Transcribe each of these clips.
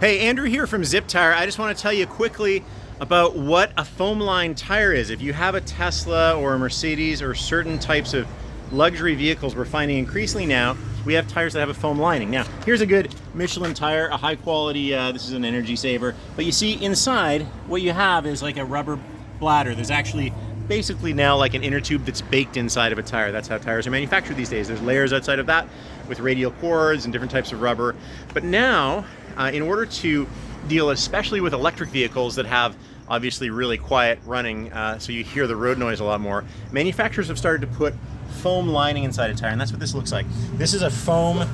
Hey, Andrew here from ZipTire. I just want to tell you quickly about what a foam line tire is. If you have a Tesla or a Mercedes or certain types of luxury vehicles, we're finding increasingly now we have tires that have a foam lining. Now, here's a good Michelin tire, a high quality, this is an energy saver. But you see inside, what you have is like a rubber bladder. There's actually basically now like an inner tube that's baked inside of a tire. That's how tires are manufactured these days. There's layers outside of that with radial cords and different types of rubber. But now, in order to deal especially with electric vehicles that have obviously really quiet running, so you hear the road noise a lot more, manufacturers have started to put foam lining inside a tire, and that's what this looks like. This is a foam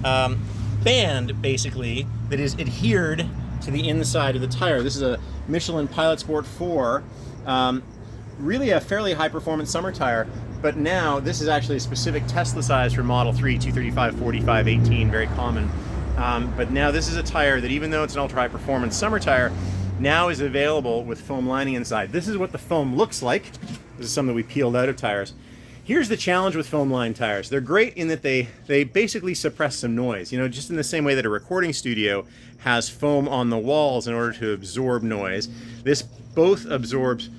band, basically, that is adhered to the inside of the tire. This is a Michelin Pilot Sport 4, really a fairly high performance summer tire, but now this is actually a specific Tesla size for Model 3, 235, 45, 18, very common. But now this is a tire that, even though it's an ultra high performance summer tire, now is available with foam lining inside. This is what the foam looks like. This is something we peeled out of tires. Here's the challenge with foam line tires. They're great in that they basically suppress some noise. You know, just in the same way that a recording studio has foam on the walls in order to absorb noise, this both absorbs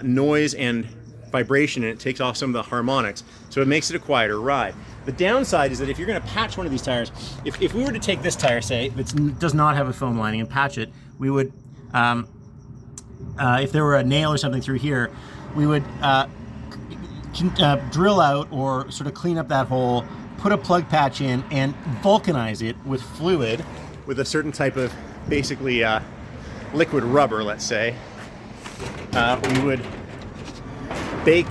noise and vibration, and it takes off some of the harmonics, so it makes it a quieter ride. The downside is that if you're going to patch one of these tires, if we were to take this tire, say, that does not have a foam lining, and patch it, we would, if there were a nail or something through here, we would drill out or sort of clean up that hole, put a plug patch in, and vulcanize it with fluid, with a certain type of basically liquid rubber, let's say. We would bake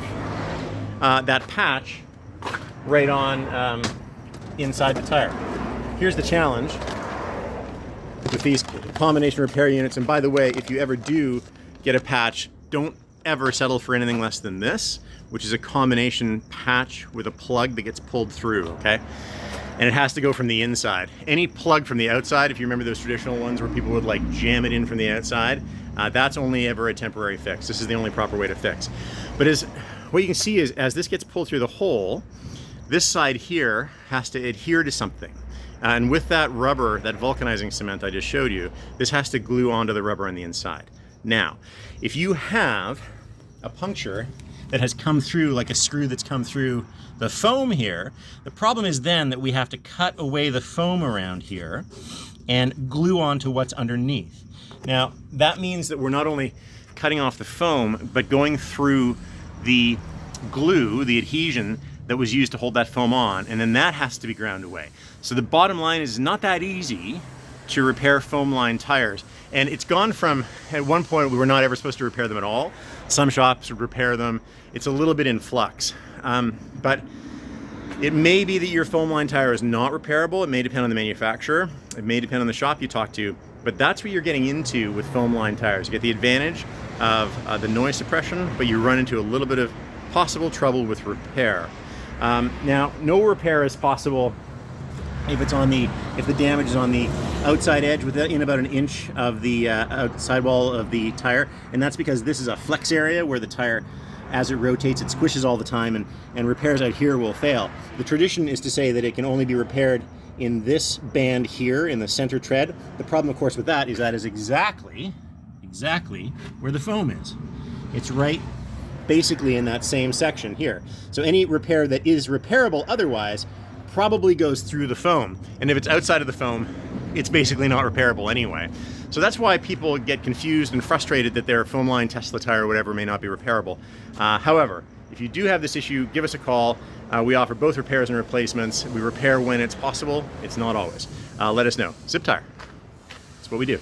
that patch right on inside the tire. Here's the challenge with these combination repair units, and by the way, if you ever do get a patch, don't ever settle for anything less than this, which is a combination patch with a plug that gets pulled through, okay? And it has to go from the inside. Any plug from the outside, if you remember those traditional ones where people would like jam it in from the outside, that's only ever a temporary fix. This is the only proper way to fix. But what you can see is, as this gets pulled through the hole, this side here has to adhere to something. And with that rubber, that vulcanizing cement I just showed you, this has to glue onto the rubber on the inside. Now, if you have a puncture that has come through, like a screw that's come through the foam here, the problem is then that we have to cut away the foam around here and glue onto what's underneath. Now, that means that we're not only cutting off the foam, but going through the glue, the adhesion that was used to hold that foam on, and then that has to be ground away. So the bottom line is, not that easy to repair foam line tires. And it's gone from, at one point we were not ever supposed to repair them at all. Some shops would repair them. It's a little bit in flux. But it may be that your foam line tire is not repairable. It may depend on the manufacturer. It may depend on the shop you talk to. But that's what you're getting into with foam line tires. You get the advantage of the noise suppression, but you run into a little bit of possible trouble with repair. Now, no repair is possible if the damage is on the outside edge within about an inch of the outside wall of the tire, and that's because this is a flex area where the tire, as it rotates, it squishes all the time, and repairs out here will fail. The tradition is to say that it can only be repaired in this band here in the center tread. The problem, of course, with that is exactly where the foam is. It's right basically in that same section here. So any repair that is repairable otherwise probably goes through the foam. And if it's outside of the foam, it's basically not repairable anyway. So that's why people get confused and frustrated that their foam line Tesla tire or whatever may not be repairable. However, if you do have this issue, give us a call. We offer both repairs and replacements. We repair when it's possible. It's not always. Let us know. ZipTire. That's what we do.